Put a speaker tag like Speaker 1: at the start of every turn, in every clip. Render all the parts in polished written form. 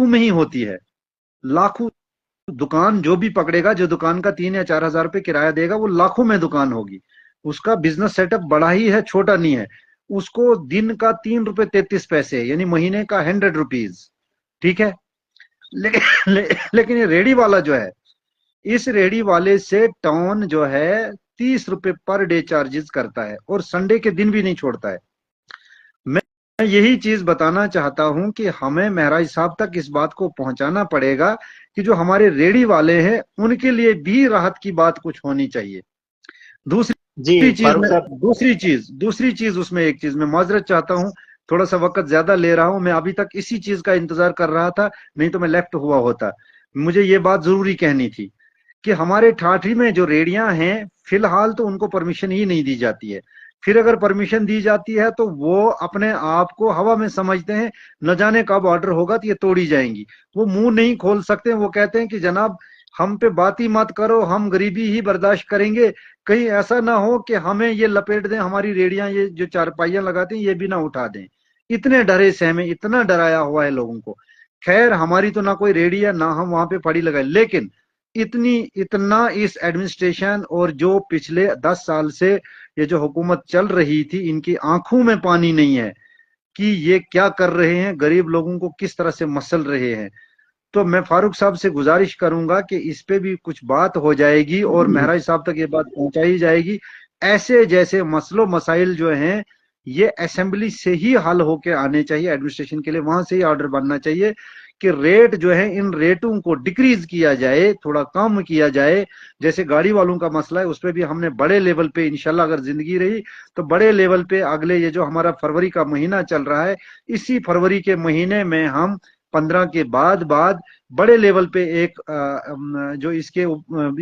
Speaker 1: में ही होती है। लाखों दुकान जो भी पकड़ेगा, जो दुकान का 3 या 4 हजार रुपये किराया देगा, वो लाखों में दुकान होगी। उसका बिजनेस सेटअप बड़ा ही है, छोटा नहीं है। उसको दिन का 3 रुपए 33 पैसे, यानी महीने का 100 रुपीज, ठीक है। लेकिन ये रेडी वाला जो है, इस रेडी वाले से टाउन जो है 30 रुपए पर डे चार्जेस करता है, और संडे के दिन भी नहीं छोड़ता है। मैं यही चीज बताना चाहता हूं कि हमें महराज साहब तक इस बात को पहुंचाना पड़ेगा कि जो हमारे रेडी वाले हैं उनके लिए भी राहत की बात कुछ होनी चाहिए।
Speaker 2: जी फारूक साहब,
Speaker 1: दूसरी चीज उसमें एक चीज मैं माजरत चाहता हूं, थोड़ा सा वक्त ज्यादा ले रहा हूं। मैं अभी तक इसी चीज का इंतजार कर रहा था, नहीं तो मैं लेफ्ट हुआ होता। मुझे ये बात जरूरी कहनी थी कि हमारे ठाठरी में जो रेडियां हैं, फिलहाल तो उनको परमिशन ही नहीं दी जाती है। फिर अगर परमिशन दी जाती है तो वो अपने आप को हवा में समझते हैं, न जाने कब ऑर्डर होगा तो ये तोड़ी जाएंगी। वो मुंह नहीं खोल सकते, वो कहते हैं कि जनाब हम पे बात ही मत करो, हम गरीबी ही बर्दाश्त करेंगे, कहीं ऐसा ना हो कि हमें ये लपेट दें, हमारी रेडियां ये जो चारपाइयां लगाते हैं ये भी ना उठा दें। इतने डरे सहमे, इतना डराया हुआ है लोगों को। खैर हमारी तो ना कोई रेडी है, ना हम वहां पे फड़ी लगाए, लेकिन इतना इस एडमिनिस्ट्रेशन और जो पिछले 10 साल से ये जो हुकूमत चल रही थी, इनकी आंखों में पानी नहीं है कि ये क्या कर रहे हैं, गरीब लोगों को किस तरह से मसल रहे हैं। तो मैं फारूक साहब से गुजारिश करूंगा कि इस पे भी कुछ बात हो जाएगी और महराज साहब तक ये बात पहुंचाई जाएगी। ऐसे जैसे मसलो मसाइल जो हैं, ये असेंबली से ही हल होके आने चाहिए, एडमिनिस्ट्रेशन के लिए वहां से ही ऑर्डर बनना चाहिए कि रेट जो है, इन रेटों को डिक्रीज किया जाए, थोड़ा कम किया जाए। जैसे गाड़ी वालों का मसला है, उस पर भी हमने बड़े लेवल पे, इंशाल्लाह अगर जिंदगी रही तो बड़े लेवल पे, अगले ये जो हमारा फरवरी का महीना चल रहा है, इसी फरवरी के महीने में हम 15 के बाद बड़े लेवल पे एक जो इस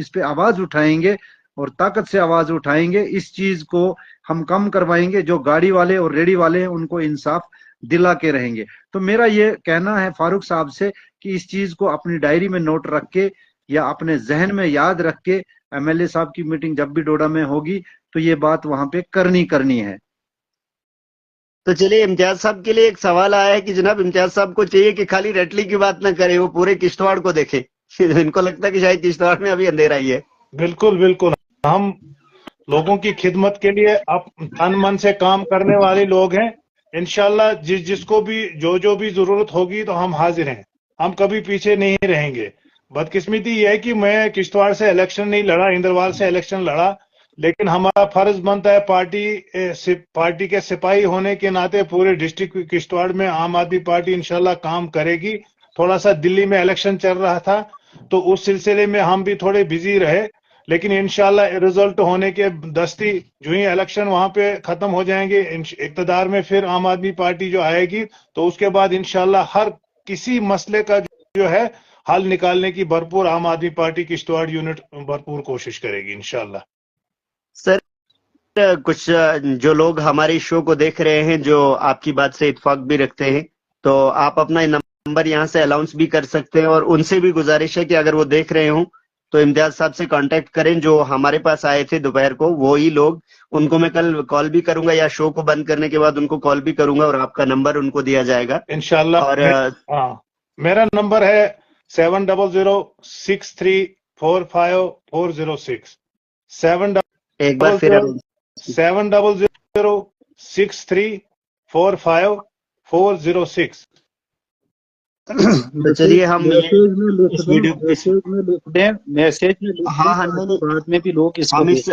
Speaker 1: पे आवाज उठाएंगे और ताकत से आवाज उठाएंगे, इस चीज को हम कम करवाएंगे। जो गाड़ी वाले और रेडी वाले हैं उनको इंसाफ दिला के रहेंगे। तो मेरा ये कहना है फारूक साहब से कि इस चीज को अपनी डायरी में नोट रख के या अपने जहन में याद रख के, एमएलए साहब की मीटिंग जब भी डोडा में होगी तो ये बात वहां पे करनी है।
Speaker 2: तो चलिए इम्तियाज साहब के लिए एक सवाल आया है कि जनाब इम्तियाज साहब को चाहिए कि खाली रटली की बात ना करे, वो पूरे किश्तवाड़ को देखे। इनको लगता है कि शायद किश्तवाड़ में अभी अंधेरा ही है।
Speaker 3: बिल्कुल बिल्कुल, हम लोगों की खिदमत के लिए अब तन मन से काम करने वाले लोग हैं। इंशाल्लाह जिसको भी जो भी जरूरत होगी तो हम हाजिर हैं, हम कभी पीछे नहीं रहेंगे। बदकिस्मती यह है कि मैं किश्तवाड़ से इलेक्शन नहीं लड़ा, इंद्रवाल से इलेक्शन लड़ा, लेकिन हमारा फर्ज बनता है पार्टी के सिपाही होने के नाते पूरे डिस्ट्रिक्ट किश्तवाड़ में आम आदमी पार्टी इंशाल्लाह काम करेगी। थोड़ा सा दिल्ली में इलेक्शन चल रहा था तो उस सिलसिले में हम भी थोड़े बिजी रहे, लेकिन इंशाल्लाह रिजल्ट होने के दस्ती जो ही इलेक्शन वहां पे खत्म हो जाएंगे, इक्तदार में फिर आम आदमी पार्टी जो आएगी तो उसके बाद इंशाल्लाह हर किसी मसले का जो है हल निकालने की भरपूर आम आदमी पार्टी किश्तवाड़ यूनिट भरपूर कोशिश करेगी इंशाल्लाह।
Speaker 2: सर कुछ जो लोग हमारे शो को देख रहे हैं जो आपकी बात से इत्फाक भी रखते हैं, तो आप अपना नंबर यहाँ से अनाउंस भी कर सकते हैं और उनसे भी गुजारिश है कि अगर वो देख रहे हों तो इम्तियाज साहब से कांटेक्ट करें जो हमारे पास आए थे दोपहर को, वो ही लोग। उनको मैं कल कॉल भी करूंगा या शो को बंद करने के बाद उनको कॉल भी करूंगा और आपका नंबर उनको दिया जाएगा
Speaker 3: इंशाल्लाह। और मेरा नंबर है 7006345406
Speaker 2: एक बार फिर
Speaker 3: 7006345406।
Speaker 2: तो चलिए हम इस वीडियो
Speaker 1: मैसेज में
Speaker 2: बाद में भी लोग हम इस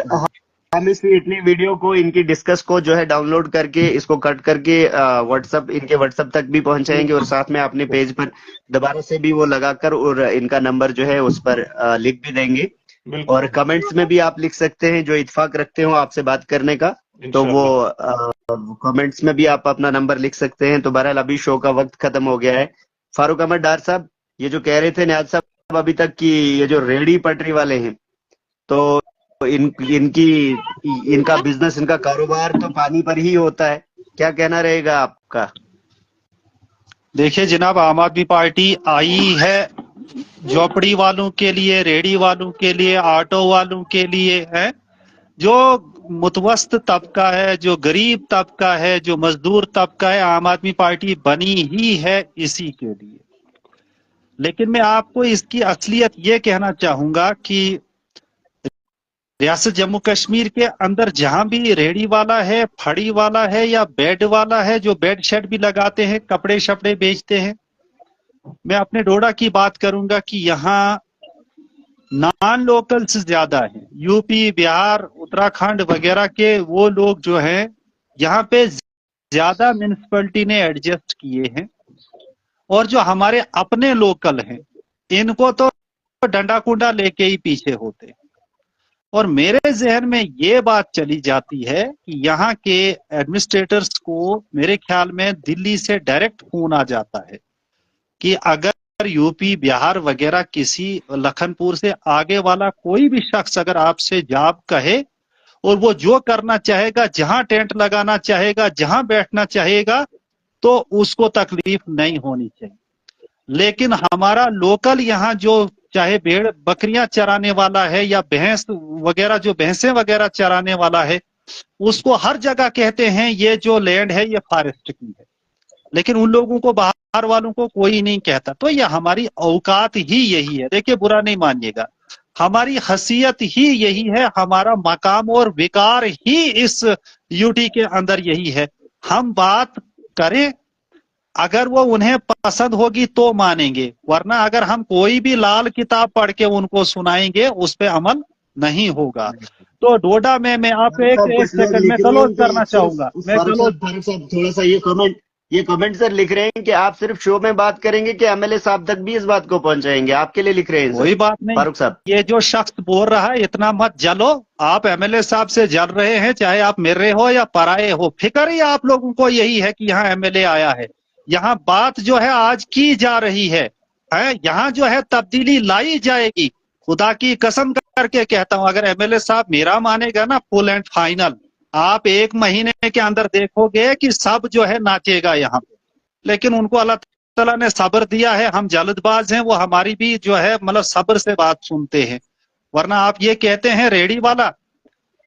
Speaker 2: इतनी वीडियो को, इनकी डिस्कस को जो है डाउनलोड करके इसको कट करके इनके व्हाट्सएप तक भी पहुंचाएंगे और साथ में अपने पेज पर दोबारा से भी वो लगाकर और इनका नंबर जो है उस पर लिख भी देंगे। और कमेंट्स में भी आप लिख सकते हैं जो इत्फाक रखते हो आपसे बात करने का, तो वो कमेंट्स में भी आप अपना नंबर लिख सकते हैं। तो बहरहाल अभी शो का वक्त खत्म हो गया है। फारूक अहमद डार साहब, ये जो कह रहे थे नियाज साहब अभी तक कि ये जो रेहड़ी पटरी वाले हैं तो इनका बिजनेस, इनका कारोबार तो पानी पर ही होता है, क्या कहना रहेगा आपका?
Speaker 4: देखिए जनाब, आम आदमी पार्टी आई है झोपड़ी वालों के लिए, रेहड़ी वालों के लिए, ऑटो वालों के लिए है। जो मुतवस्त तबका है, जो गरीब तबका है, जो मजदूर तबका है, आम आदमी पार्टी बनी ही है इसी के लिए। लेकिन मैं आपको इसकी असलियत ये कहना चाहूंगा कि रियासत जम्मू कश्मीर के अंदर जहां भी रेहड़ी वाला है, फड़ी वाला है या बेड वाला है, जो बेड शेड भी लगाते हैं, कपड़े शपड़े बेचते हैं, मैं अपने डोडा की बात करूंगा कि यहाँ नॉन लोकल्स ज्यादा हैं। यूपी, बिहार, उत्तराखंड वगैरह के वो लोग जो हैं यहाँ पे ज्यादा म्यूनिसिपैलिटी ने एडजस्ट किए हैं, और जो हमारे अपने लोकल हैं इनको तो डंडा कुंडा लेके ही पीछे होते हैं। और मेरे जहन में ये बात चली जाती है कि यहाँ के एडमिनिस्ट्रेटर्स को मेरे ख्याल में दिल्ली से डायरेक्ट फोन आ जाता है कि अगर यूपी, बिहार वगैरह किसी लखनपुर से आगे वाला कोई भी शख्स अगर आपसे जॉब कहे और वो जो करना चाहेगा, जहां टेंट लगाना चाहेगा, जहां बैठना चाहेगा, तो उसको तकलीफ नहीं होनी चाहिए। लेकिन हमारा लोकल यहाँ जो चाहे भेड़ बकरियां चराने वाला है या भैंस वगैरह, जो भैंसें वगैरह चराने वाला है, उसको हर जगह कहते हैं ये जो लैंड है ये फॉरेस्ट की है, लेकिन उन लोगों को, बाहर वालों को कोई नहीं कहता। तो ये हमारी औकात ही यही है। देखिए, बुरा नहीं मानिएगा, हमारी हैसियत ही यही है, हमारा मकाम और विकार ही इस यूटी के अंदर यही है। हम बात करें, अगर वो उन्हें पसंद होगी तो मानेंगे, वरना अगर हम कोई भी लाल किताब पढ़ के उनको सुनाएंगे उस पे अमल नहीं होगा। तो डोडा में मैं आपको एक सेकंड में क्लोज करना चाहूंगा। मैं
Speaker 2: थोड़ा सा ये कमेंट सर लिख रहे हैं कि आप सिर्फ शो में बात करेंगे कि एमएलए साहब तक भी इस बात को पहुंचाएंगे, आपके लिए लिख रहे हैं।
Speaker 4: कोई बात नहीं
Speaker 2: फारूक साहब,
Speaker 4: ये जो शख्स बोल रहा है इतना मत जलो, आप एमएलए साहब से जल रहे हैं, चाहे आप मेरे हो या पराए हो, फिक्र ही आप लोगों को यही है कि यहाँ एमएलए आया है। यहाँ बात जो है आज की जा रही है, यहाँ जो है तब्दीली लाई जाएगी। खुदा की कसम करके कहता हूं, अगर एमएलए साहब मेरा मानेगा ना, फुल एंड फाइनल, आप 1 महीने के अंदर देखोगे कि सब जो है नाचेगा यहाँ पे। लेकिन उनको अल्लाह ताला ने सब्र दिया है, हम जल्दबाज हैं, वो हमारी भी जो है मतलब सब्र से बात सुनते हैं। वरना आप ये कहते हैं रेडी वाला,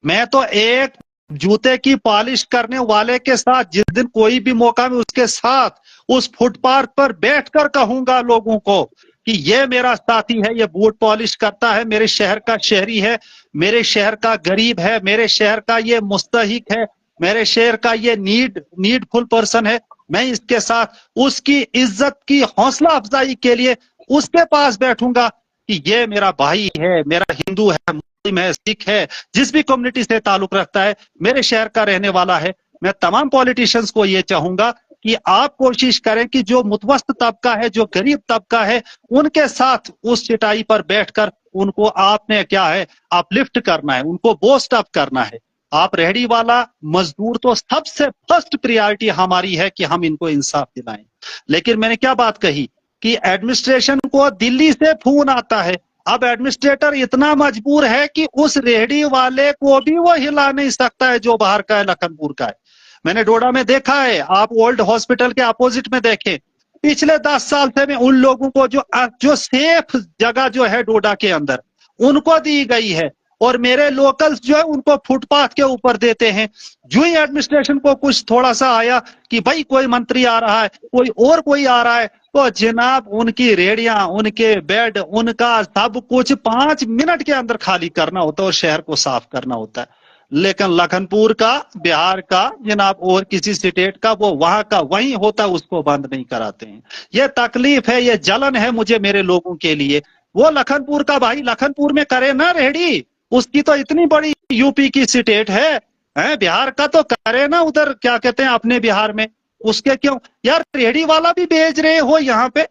Speaker 4: मैं तो एक जूते की पॉलिश करने वाले के साथ जिस दिन कोई भी मौका में उसके साथ उस फुटपाथ पर बैठकर कहूंगा लोगों को कि ये मेरा साथी है, ये बूट पॉलिश करता है, मेरे शहर का शहरी है, मेरे शहर का गरीब है, मेरे शहर का ये मुस्तहिक है, मेरे शहर का ये नीडफुल पर्सन है, मैं इसके साथ उसकी इज्जत की हौसला अफजाई के लिए उसके पास बैठूंगा कि ये मेरा भाई है, मेरा हिंदू है, मुस्लिम है, सिख है, जिस भी कम्युनिटी से ताल्लुक रखता है, मेरे शहर का रहने वाला है। मैं तमाम पॉलिटिशियंस को ये चाहूंगा कि आप कोशिश करें कि जो मुतवस्त तबका है, जो गरीब तबका है, उनके साथ उस चटाई पर बैठकर उनको आपने क्या है अपलिफ्ट करना है, उनको बूस्ट अप करना है। आप रेहड़ी वाला मजदूर तो सबसे फर्स्ट प्रायोरिटी हमारी है कि हम इनको इंसाफ दिलाएं। लेकिन मैंने क्या बात कही कि एडमिनिस्ट्रेशन को दिल्ली से फोन आता है, अब एडमिनिस्ट्रेटर इतना मजबूर है कि उस रेहड़ी वाले को भी वो हिला नहीं सकता है जो बाहर का है, लखनपुर का है। मैंने डोडा में देखा है, आप ओल्ड हॉस्पिटल के अपोजिट में देखें, पिछले 10 साल से मैं उन लोगों को जो सेफ जगह जो है डोडा के अंदर उनको दी गई है, और मेरे लोकल्स जो है उनको फुटपाथ के ऊपर देते हैं। जो ही एडमिनिस्ट्रेशन को कुछ थोड़ा सा आया कि भाई कोई मंत्री आ रहा है, कोई आ रहा है, तो जनाब उनकी रेडियां, उनके बेड, उनका सब कुछ 5 मिनट के अंदर खाली करना होता है और शहर को साफ करना होता है। लेकिन लखनपुर का, बिहार का जनाब और किसी स्टेट का, वो वहां का वहीं होता है, उसको बंद नहीं कराते हैं। ये तकलीफ है, ये जलन है मुझे मेरे लोगों के लिए। वो लखनपुर का भाई लखनपुर में करे ना रेहड़ी, उसकी तो इतनी बड़ी यूपी की स्टेट है, बिहार का तो करे ना उधर क्या कहते हैं अपने बिहार में, उसके क्यों यार रेहड़ी वाला भी भेज रहे हो यहाँ पे,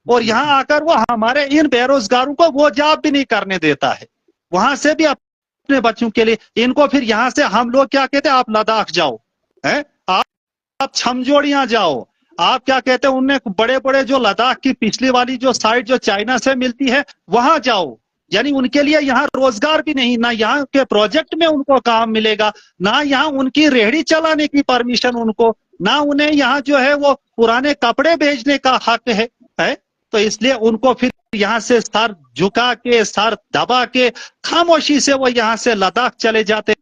Speaker 4: और यहाँ आकर वो हमारे इन बेरोजगारों को वो जॉब भी नहीं करने देता है। वहां से भी अपने बच्चों के लिए इनको, फिर यहाँ से हम लोग क्या कहते हैं, आप लद्दाख जाओ, आप छमजोड़ियां जाओ, आप क्या कहते हैं उनने बड़े बड़े जो लद्दाख की पिछली वाली जो साइड जो चाइना से मिलती है वहां जाओ। यानी उनके लिए यहाँ रोजगार भी नहीं, ना यहाँ के प्रोजेक्ट में उनको काम मिलेगा, ना यहाँ उनकी रेहड़ी चलाने की परमिशन उनको, ना उन्हें यहाँ जो है वो पुराने कपड़े भेजने का हक है। तो इसलिए उनको फिर यहाँ से सर झुका के, सर दबा के, खामोशी से वो यहाँ से लद्दाख चले जाते।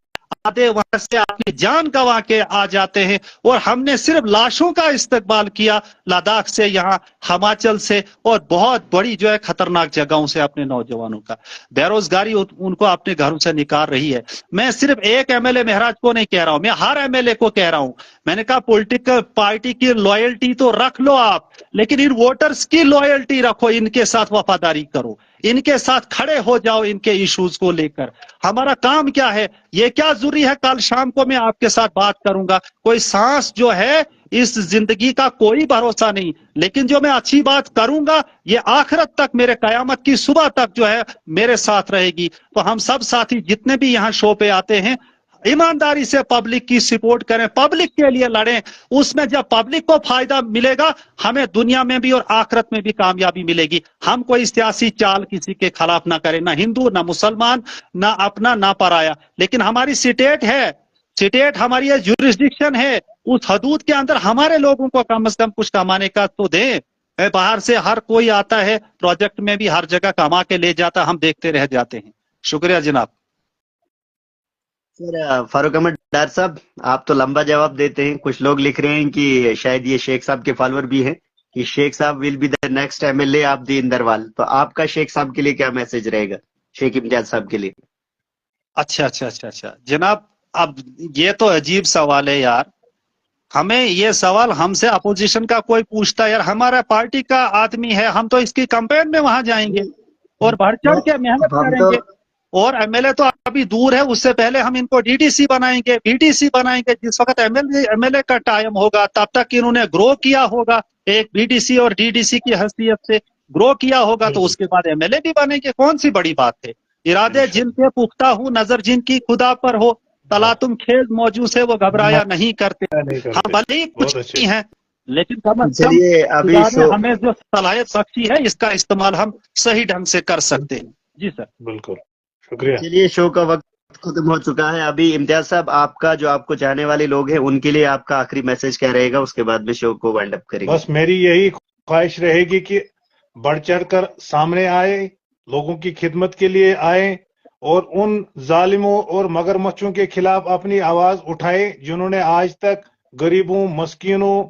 Speaker 4: दे, वहां से अपनी जान गंवा के आ जाते हैं। और हमने सिर्फ लाशों का इस्तेमाल किया लद्दाख से, यहाँ हिमाचल से, और बहुत बड़ी जो है खतरनाक जगहों से अपने नौजवानों का। बेरोजगारी उनको अपने घरों से निकाल रही है। मैं सिर्फ एक एमएलए महराज को नहीं कह रहा हूं, मैं हर एमएलए को कह रहा हूं। मैंने कहा पॉलिटिकल पार्टी की लॉयल्टी तो रख लो आप, लेकिन इन वोटर्स की लॉयल्टी रखो, इनके साथ वफादारी करो, इनके साथ खड़े हो जाओ इनके इश्यूज को लेकर। हमारा काम क्या है, ये क्या जरूरी है, कल शाम को मैं आपके साथ बात करूंगा। कोई सांस जो है इस जिंदगी का कोई भरोसा नहीं, लेकिन जो मैं अच्छी बात करूंगा ये आखिरत तक, मेरे कयामत की सुबह तक जो है मेरे साथ रहेगी। तो हम सब साथी जितने भी यहाँ शो पे आते हैं, ईमानदारी से पब्लिक की सपोर्ट करें, पब्लिक के लिए लड़ें। उसमें जब पब्लिक को फायदा मिलेगा, हमें दुनिया में भी और आखिरत में भी कामयाबी मिलेगी। हम कोई सियासी चाल किसी के खिलाफ ना करें, ना हिंदू ना मुसलमान, ना अपना ना पराया। लेकिन हमारी स्टेट है, स्टेट हमारी जुरिस्डिक्शन है, उस हदूद के अंदर हमारे लोगों को कम से कम कुछ कमाने का तो दें। बाहर से हर कोई आता है, प्रोजेक्ट में भी हर जगह कमा के ले जाता, हम देखते रह जाते हैं। शुक्रिया जनाब।
Speaker 2: सर फारूक अहमद डार साहब, आप तो लंबा जवाब देते हैं। कुछ लोग लिख रहे हैं कि शायद ये शेख साहब के फॉलोअर भी हैं कि शेख साहब will be the next MLA of the Inderwal. तो आपका शेख साहब के लिए क्या मैसेज रहेगा, शेख इम्तियाज साहब के लिए?
Speaker 4: अच्छा जनाब, अब ये तो अजीब सवाल है यार। हमें ये सवाल हमसे अपोजिशन का कोई पूछता है यार, हमारा पार्टी का आदमी है, हम तो इसकी कैंपेन में वहां जाएंगे और बढ़ चढ़ के मेहनत करेंगे। और एमएलए तो अभी दूर है, उससे पहले हम इनको डीडीसी बनाएंगे, बीडीसी बनाएंगे। जिस वक्त एमएलए का टाइम होगा तब तक इन्होंने ग्रो किया होगा, एक बीडीसी और डीडीसी की हैसियत से ग्रो किया होगा, तो उसके बाद एमएलए भी बनेंगे। कौन सी बड़ी बात है। इरादे जिनके पुख्ता हो, नजर जिनकी खुदा पर हो, तला तुम खेल मौजू से वो घबराया नहीं करते। हम भले ही कुछ नहीं है, लेकिन कम अज कम हमें जो सलाहियत बख्शी है इसका इस्तेमाल हम सही ढंग से कर सकते हैं। जी सर,
Speaker 3: बिल्कुल, शुक्रिया।
Speaker 2: चलिए, शो का वक्त खत्म हो चुका है। अभी इम्तियाज साहब, आपका जो आपको चाहने वाले लोग हैं उनके लिए आपका आखिरी मैसेज क्या रहेगा, उसके बाद में शो को वाइंड अप करेंगे।
Speaker 3: बस मेरी यही ख्वाहिश रहेगी कि बढ़ चढ़ कर सामने आए, लोगों की खिदमत के लिए आए और उन जालिमों और मगरमच्छों के खिलाफ अपनी आवाज उठाए जिन्होंने आज तक गरीबों मस्कीनों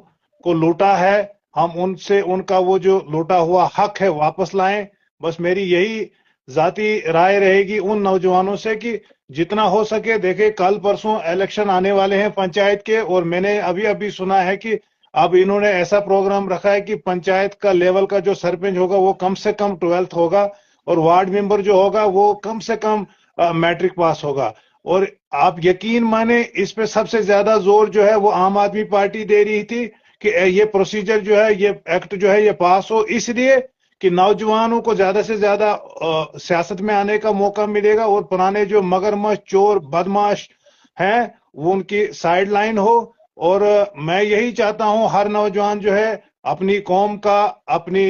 Speaker 3: को लूटा है। हम उनसे उनका वो जो लूटा हुआ हक है वापस लाएं। बस मेरी यही जाती राय रहेगी उन नौजवानों से कि जितना हो सके, देखे कल परसों इलेक्शन आने वाले हैं पंचायत के, और मैंने अभी अभी सुना है कि अब इन्होंने ऐसा प्रोग्राम रखा है कि पंचायत का लेवल का जो सरपंच होगा वो कम से कम 12th होगा और वार्ड मेंबर जो होगा वो कम से कम मैट्रिक पास होगा। और आप यकीन माने, इस पे सबसे ज्यादा जोर जो है वो आम आदमी पार्टी दे रही थी कि ये प्रोसीजर जो है, ये एक्ट जो है ये पास हो, इसलिए कि नौजवानों को ज्यादा से ज्यादा सियासत में आने का मौका मिलेगा और पुराने जो मगरमच्छ चोर बदमाश हैं वो उनकी साइड लाइन हो। और मैं यही चाहता हूं हर नौजवान जो है अपनी कौम का, अपनी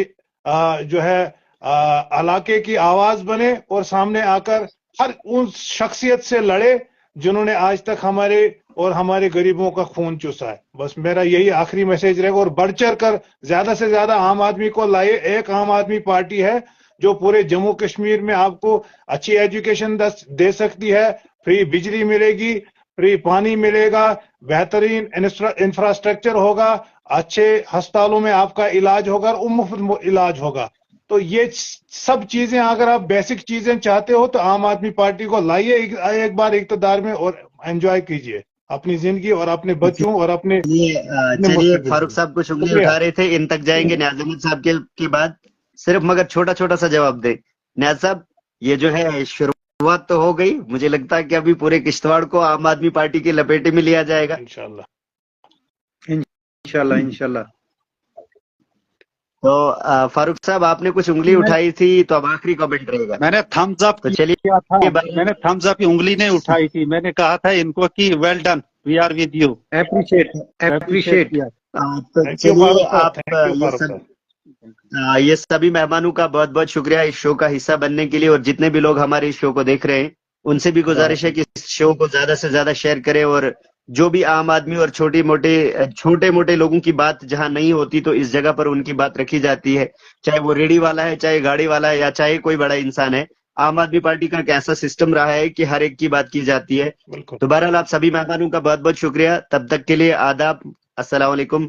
Speaker 3: जो है इलाके की आवाज बने और सामने आकर हर उन शख्सियत से लड़े जिन्होंने आज तक हमारे और हमारे गरीबों का खून चूसा है। बस मेरा यही आखिरी मैसेज रहेगा। और बढ़ चढ़ कर ज्यादा से ज्यादा आम आदमी को लाए। एक आम आदमी पार्टी है जो पूरे जम्मू कश्मीर में आपको अच्छी एजुकेशन दे सकती है, फ्री बिजली मिलेगी, फ्री पानी मिलेगा, बेहतरीन इंफ्रास्ट्रक्चर होगा, अच्छे अस्पतालों में आपका इलाज होगा और मुफ्त इलाज होगा। तो ये सब चीजें अगर आप बेसिक चीजें चाहते हो तो आम आदमी पार्टी को लाइए एक बार इकतदार में और एंजॉय कीजिए अपनी जिंदगी और अपने बच्चों और अपने।
Speaker 2: चलिए, फारूक साहब कुछ उंगली उठा रहे थे, इन तक जाएंगे न्याज अहमद साहब के बाद। सिर्फ मगर छोटा छोटा सा जवाब दे न्याज साहब। ये जो है शुरुआत तो हो गई, मुझे लगता है कि अभी पूरे किश्तवाड़ को आम आदमी पार्टी के लपेटे में लिया जाएगा।
Speaker 1: इंशाल्लाह।
Speaker 2: तो फारूक साहब, आपने कुछ उंगली उठाई थी, तो अब आखिरी कमेंट रहेगा।
Speaker 4: मैंने थम्स अप
Speaker 2: तो चलिए
Speaker 4: किया था, मैंने थम्स अप की उंगली नहीं उठाई थी, मैंने कहा था इनको कि well done, we are with you,
Speaker 1: appreciate.
Speaker 2: तो चलिए, आप ये सभी मेहमानों का बहुत बहुत शुक्रिया इस शो का हिस्सा बनने के लिए। और जितने भी लोग हमारे इस शो को देख रहे हैं उनसे भी गुजारिश है कि इस शो को ज्यादा से ज्यादा शेयर करें। और जो भी आम आदमी और छोटे मोटे लोगों की बात जहां नहीं होती तो इस जगह पर उनकी बात रखी जाती है, चाहे वो रेडी वाला है, चाहे गाड़ी वाला है, या चाहे कोई बड़ा इंसान है। عام آدمی پارٹی کا ایک ایسا سسٹم رہا ہے کہ ہر ایک کی بات کی جاتی ہے.
Speaker 3: بالکل.
Speaker 2: تو بہرحال آپ سبھی مہمانوں کا بہت بہت شکریہ. تب تک کے لیے آداب. السلام علیکم.